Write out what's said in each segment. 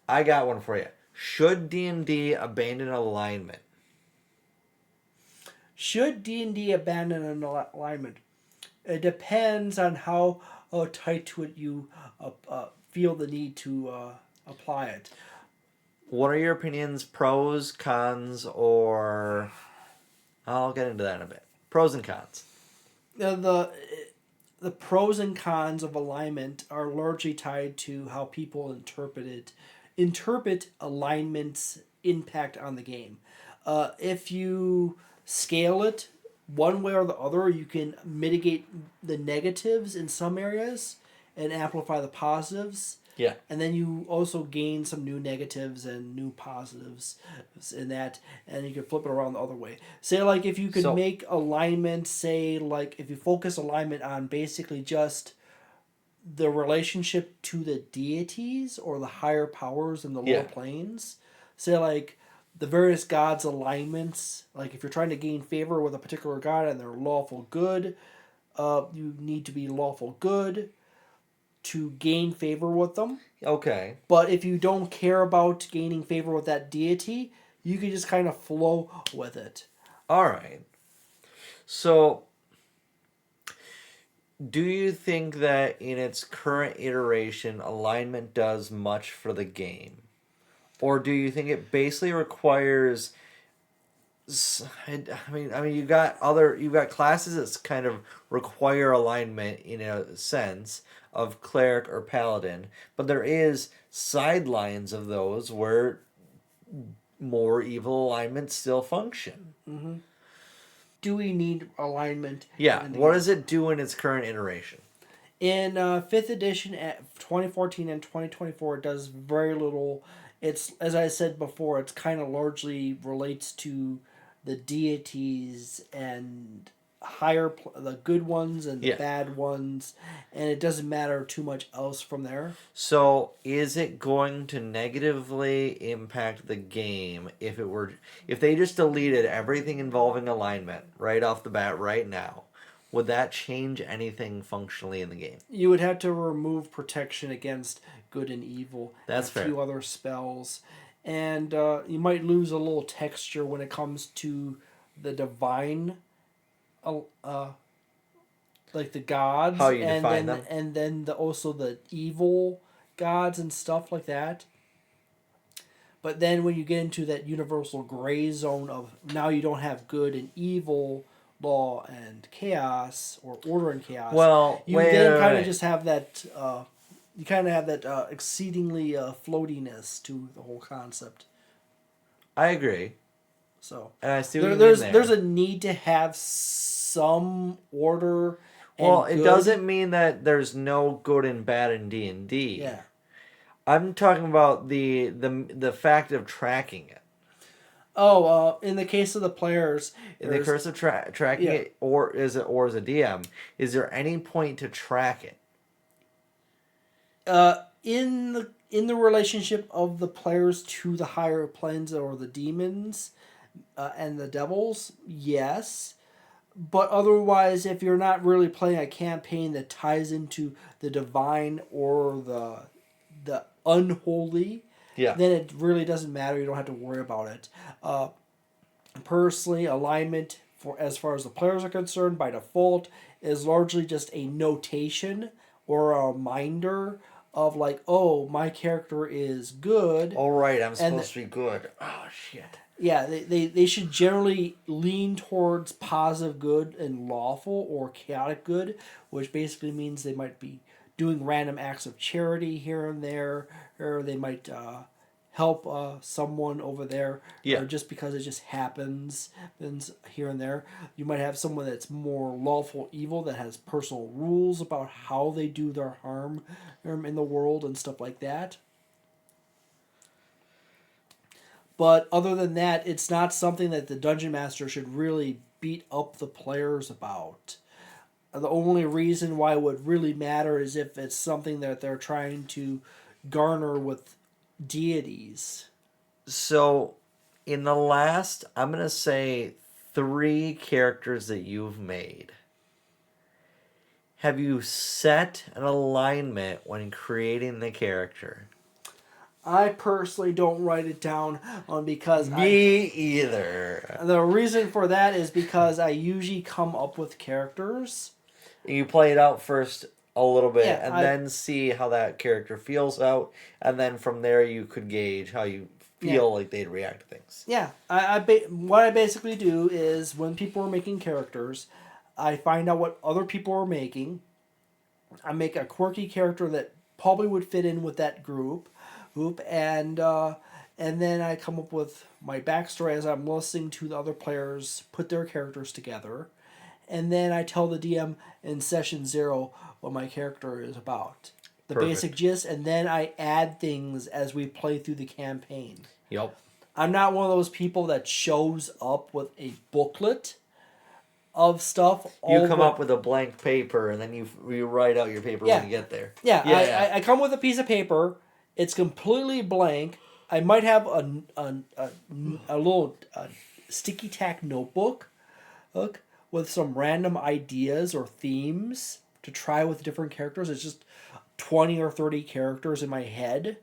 I got one for you. Should D&D abandon alignment? Should D&D abandon an alignment? It depends on how tight to it you feel the need to apply it. What are your opinions? Pros, cons, or I'll get into that in a bit. Pros and cons. The pros and cons of alignment are largely tied to how people interpret alignment's impact on the game. If you scale it one way or the other, you can mitigate the negatives in some areas and amplify the positives. Yeah. And then you also gain some new negatives and new positives in that, and you can flip it around the other way. Say, like, if you could make alignment, say, like, if you focus alignment on basically just the relationship to the deities or the higher powers in the lower planes, say, like, the various gods' alignments, like, if you're trying to gain favor with a particular god and they're lawful good, you need to be lawful good to gain favor with them. Okay. But if you don't care about gaining favor with that deity, you can just kind of flow with it. All right. So, do you think that in its current iteration, alignment does much for the game? Or do you think it basically requires... I mean, you got classes that kind of require alignment in a sense of cleric or paladin, but there is sidelines of those where more evil alignments still function. Mm-hmm. Do we need alignment? Yeah. What does it do in its current iteration? In 5th edition at 2014 and 2024, it does very little. It's, as I said before, it's kind of largely relates to the deities and the good ones and the bad ones, and it doesn't matter too much else from there. So, is it going to negatively impact the game if they just deleted everything involving alignment right off the bat right now? Would that change anything functionally in the game? You would have to remove protection against good and evil. That's and a few other spells. And you might lose a little texture when it comes to the divine, like the gods. How you define them. And then also the evil gods and stuff like that. But then when you get into that universal gray zone of now you don't have good and evil, law and chaos, or order and chaos. Well, you then kind of just have that. You kind of have that exceedingly floatiness to the whole concept. I agree. So and I see what you mean there. There's a need to have some order. Well, it doesn't mean that there's no good and bad in D&D. Yeah. I'm talking about the fact of tracking it. Oh, in the case of the players, in the case of tracking it, or as a DM, is there any point to track it? In the relationship of the players to the higher planes or the demons, and the devils, yes. But otherwise, if you're not really playing a campaign that ties into the divine or the unholy, then it really doesn't matter. You don't have to worry about it. Personally, alignment, for as far as the players are concerned, by default, is largely just a notation or a reminder of, like, oh, my character is good. All right, I'm supposed to be good. Oh, shit. Yeah, they should generally lean towards positive good and lawful or chaotic good, which basically means they might be doing random acts of charity here and there, or they might help someone over there, or just because it just happens here and there. You might have someone that's more lawful evil that has personal rules about how they do their harm in the world and stuff like that. But other than that, it's not something that the Dungeon Master should really beat up the players about. The only reason why it would really matter is if it's something that they're trying to garner with deities. So, in the last, I'm going to say 3 characters that you've made, have you set an alignment when creating the character? I personally don't write it down because Me either. the reason for that is because I usually come up with characters. You play it out first a little bit, Yeah, and then see how that character feels out, and then from there you could gauge how you feel like they'd react to things. Yeah, what I basically do is when people are making characters, I find out what other people are making. I make a quirky character that probably would fit in with that group, and then I come up with my backstory as I'm listening to the other players put their characters together, and then I tell the DM in session 0 what my character is about, the Perfect. basic gist, and then I add things as we play through the campaign. Yep. I'm not one of those people that shows up with a booklet of stuff. You come up with a blank paper, and then you write out your paper when you get there. Yeah. I come with a piece of paper. It's completely blank. I might have a little sticky tack notebook with some random ideas or themes to try with different characters. It's just 20 or 30 characters in my head.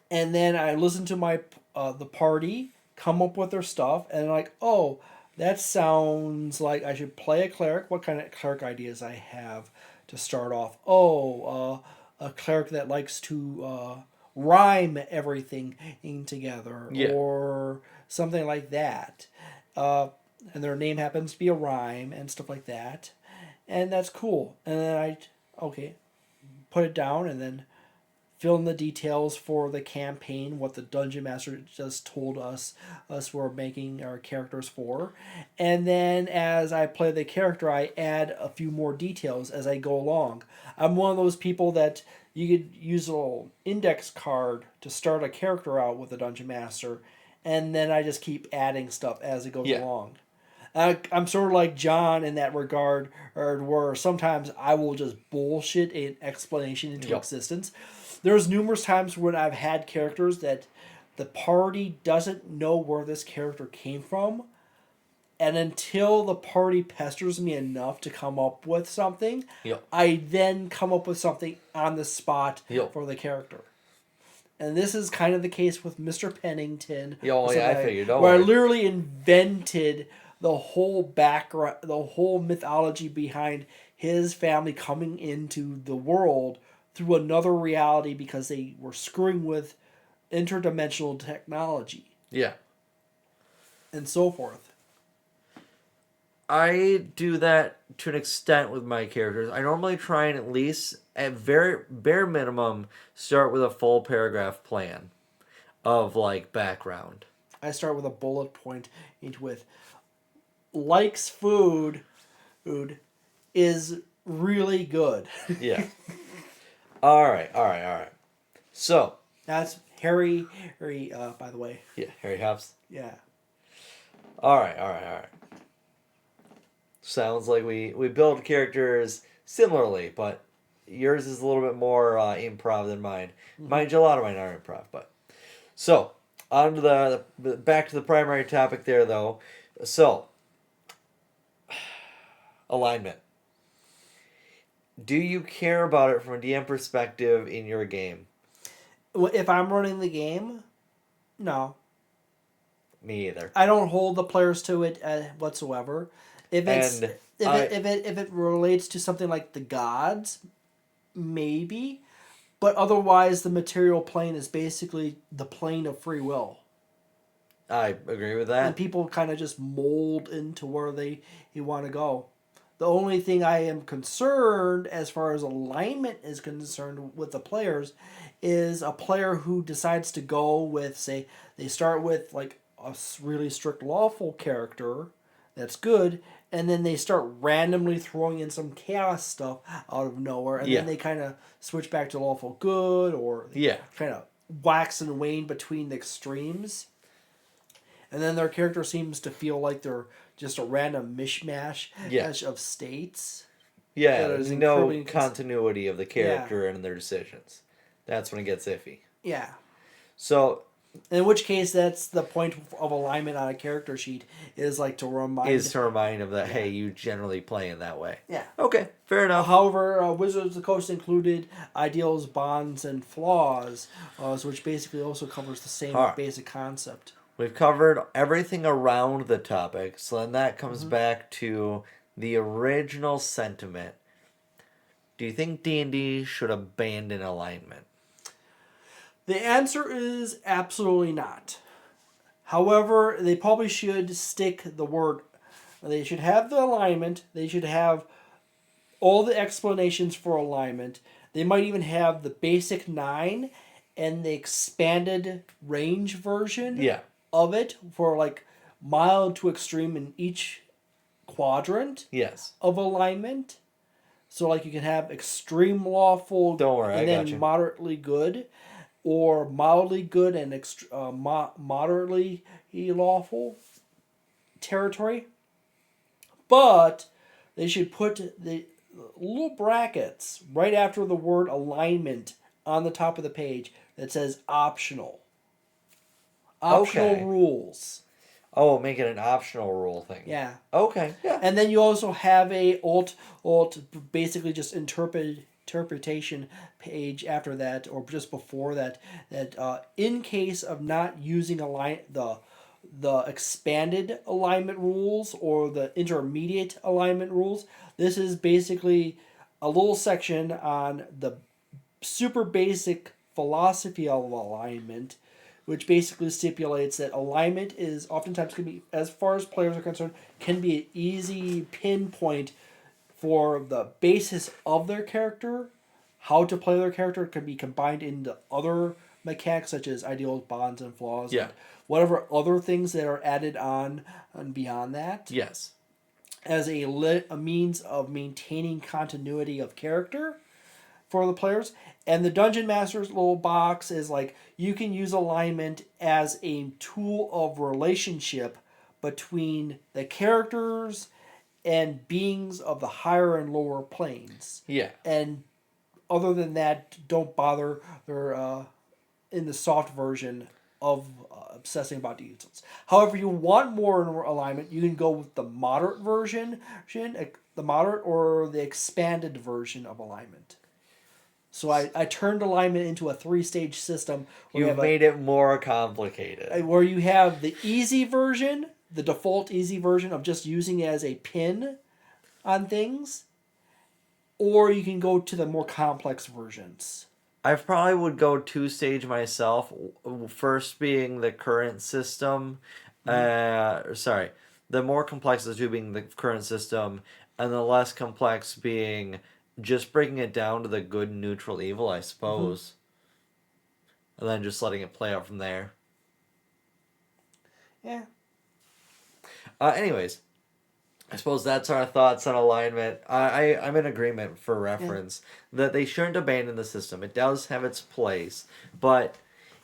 And then I listen to my the party come up with their stuff, and like, oh, that sounds like I should play a cleric. What kind of cleric ideas I have to start off? Oh, a cleric that likes to rhyme everything in together, or something like that. And their name happens to be a rhyme and stuff like that, and that's cool. And then put it down, and then fill in the details for the campaign, what the dungeon master just told us we're making our characters for. And then as I play the character, I add a few more details as I go along. I'm one of those people that you could use a little index card to start a character out with the dungeon master, and then I just keep adding stuff as it goes along. I'm sort of like John in that regard, where sometimes I will just bullshit an explanation into existence. There's numerous times when I've had characters that the party doesn't know where this character came from, and until the party pesters me enough to come up with something, I then come up with something on the spot for the character. And this is kind of the case with Mr. Pennington. I figured. Where I literally invented the whole background, the whole mythology behind his family coming into the world through another reality because they were screwing with interdimensional technology. Yeah. And so forth. I do that to an extent with my characters. I normally try and at least, at very bare minimum, start with a full paragraph plan of like background. I start with a bullet point with likes food is really good. Yeah. All right. So that's Harry, by the way. Yeah, Harry Hops. Yeah. All right. Sounds like we build characters similarly, but yours is a little bit more improv than mine. Mind you, a lot of mine are improv, but so on to the back to the primary topic there though. So alignment. Do you care about it from a DM perspective in your game? If I'm running the game, no. Me either. I don't hold the players to it whatsoever. If it relates to something like the gods, maybe, but otherwise the material plane is basically the plane of free will. I agree with that. And people kind of just mold into where they want to go. The only thing I am concerned as far as alignment is concerned with the players is a player who decides to go with, say, they start with like a really strict lawful character that's good, and then they start randomly throwing in some chaos stuff out of nowhere, and then they kind of switch back to lawful good, or kind of wax and wane between the extremes. And then their character seems to feel like they're just a random mishmash of states. Yeah, there's no continuity of the character and their decisions. That's when it gets iffy. Yeah. So In which case, that's the point of alignment on a character sheet, is like to remind. Of that. Yeah. Hey, you generally play in that way. Yeah. Okay, fair enough. However, Wizards of the Coast included ideals, bonds, and flaws, which basically also covers the same basic concept. We've covered everything around the topic, so then that comes back to the original sentiment. Do you think D&D should abandon alignment? The answer is absolutely not. However, they probably should stick the word. They should have the alignment. They should have all the explanations for alignment. They might even have the basic 9 and the expanded range version of it for like mild to extreme in each quadrant of alignment. So like you can have extreme lawful and then moderately good, or mildly good and moderately lawful territory. But they should put the little brackets right after the word alignment on the top of the page that says optional. Optional rules. Oh, make it an optional rule thing. Yeah. Okay. Yeah. And then you also have a alt basically just interpretation page after that, or just before that in case of not using the expanded alignment rules or the intermediate alignment rules, this is basically a little section on the super basic philosophy of alignment, which basically stipulates that alignment is oftentimes can be, as far as players are concerned, can be an easy pinpoint for the basis of their character. How to play their character can be combined into other mechanics such as ideals, bonds, and flaws. Yeah. And whatever other things that are added on and beyond that. Yes. As a means of maintaining continuity of character for the players. And the Dungeon Master's little box is like, you can use alignment as a tool of relationship between the characters and beings of the higher and lower planes. Yeah. And other than that, don't bother. They're in the soft version of obsessing about details. However, you want more alignment, you can go with the moderate version, the moderate or the expanded version of alignment. So I turned alignment into a 3-stage system. You've made it more complicated. Where you have the easy version, the default easy version of just using it as a pin on things, or you can go to the more complex versions. I probably would go 2-stage myself. First being the current system. The more complex of the two being the current system, and the less complex being just breaking it down to the good, neutral, evil, I suppose. And then just letting it play out from there. Yeah. Anyways, I suppose that's our thoughts on alignment. I'm in agreement for reference that they shouldn't abandon the system. It does have its place, but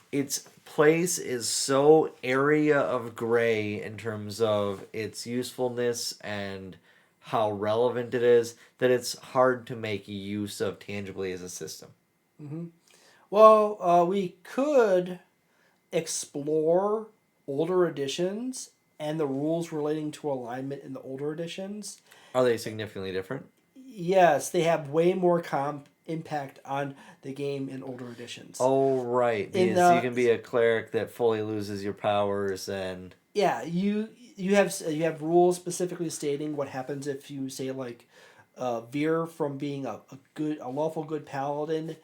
its place is so area of gray in terms of its usefulness and how relevant it is that it's hard to make use of tangibly as a system. Mm-hmm. Well, we could explore older editions and the rules relating to alignment in the older editions. Are they significantly different? Yes, they have way more impact on the game in older editions. Oh, right. Because you can be a cleric that fully loses your powers and... Yeah, you have rules specifically stating what happens if you say like veer from being a lawful good paladin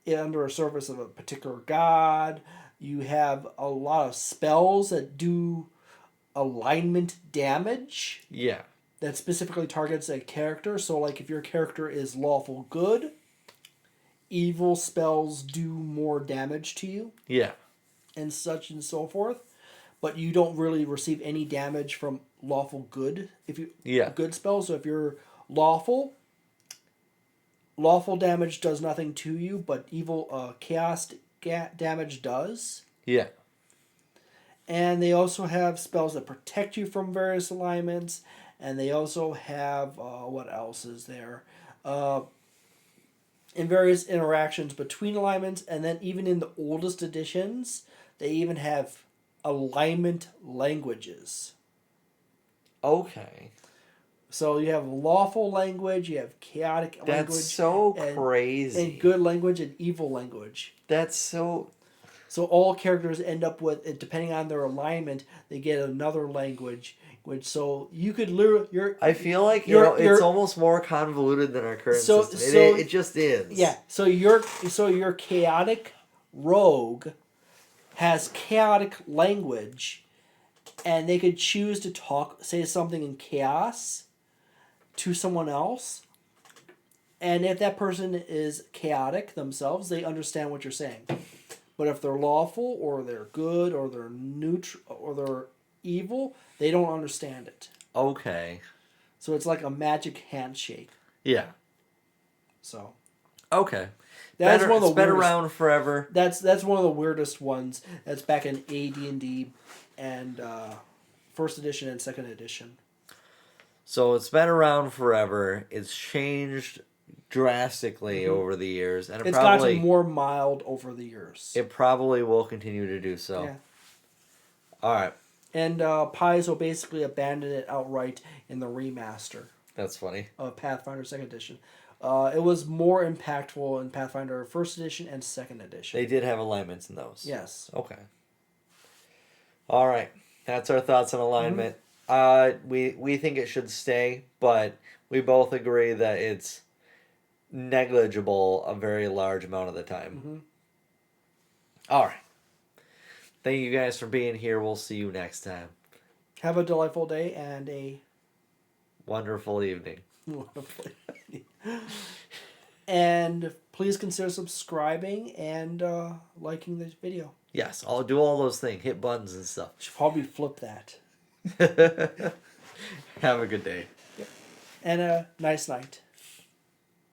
under a service of a particular god. You have a lot of spells that do alignment damage. Yeah. That specifically targets a character. So like if your character is lawful good, evil spells do more damage to you. Yeah. And such and so forth. But you don't really receive any damage from lawful good good spells. So if you're lawful damage does nothing to you, but evil chaos damage does. Yeah. And they also have spells that protect you from various alignments, and they also have what else is there? in various interactions between alignments, and then even in the oldest editions, they even have alignment languages. Okay. So you have lawful language, you have chaotic language. That's so crazy. And good language and evil language. That's so... So all characters end up with, depending on their alignment, they get another language. Which so you could literally, I feel like it's almost more convoluted than our current system. It just is. Yeah. So your chaotic rogue has chaotic language, and they could choose to say something in chaos to someone else, and if that person is chaotic themselves, they understand what you're saying. But if they're lawful or they're good or they're neutral or they're evil, they don't understand it. Okay. So it's like a magic handshake. Yeah. So. Okay. That's one of the it's been around forever. That's one of the weirdest ones. That's back in AD&D and first edition and second edition. So it's been around forever. It's changed drastically over the years, and it's gotten more mild over the years. It probably will continue to do so. Yeah. All right. And Paizo basically abandoned it outright in the remaster. That's funny. Of Pathfinder 2nd Edition. It was more impactful in Pathfinder 1st Edition and 2nd Edition. They did have alignments in those. Yes. Okay. All right. That's our thoughts on alignment. We think it should stay, but we both agree that it's negligible a very large amount of the time. All right. Thank you guys for being here. We'll see you next time. Have a delightful day and a wonderful evening. And please consider subscribing and liking this video. Yes, I'll do all those things. Hit buttons and stuff. Should probably flip that. Have a good day. Yep. And a nice night.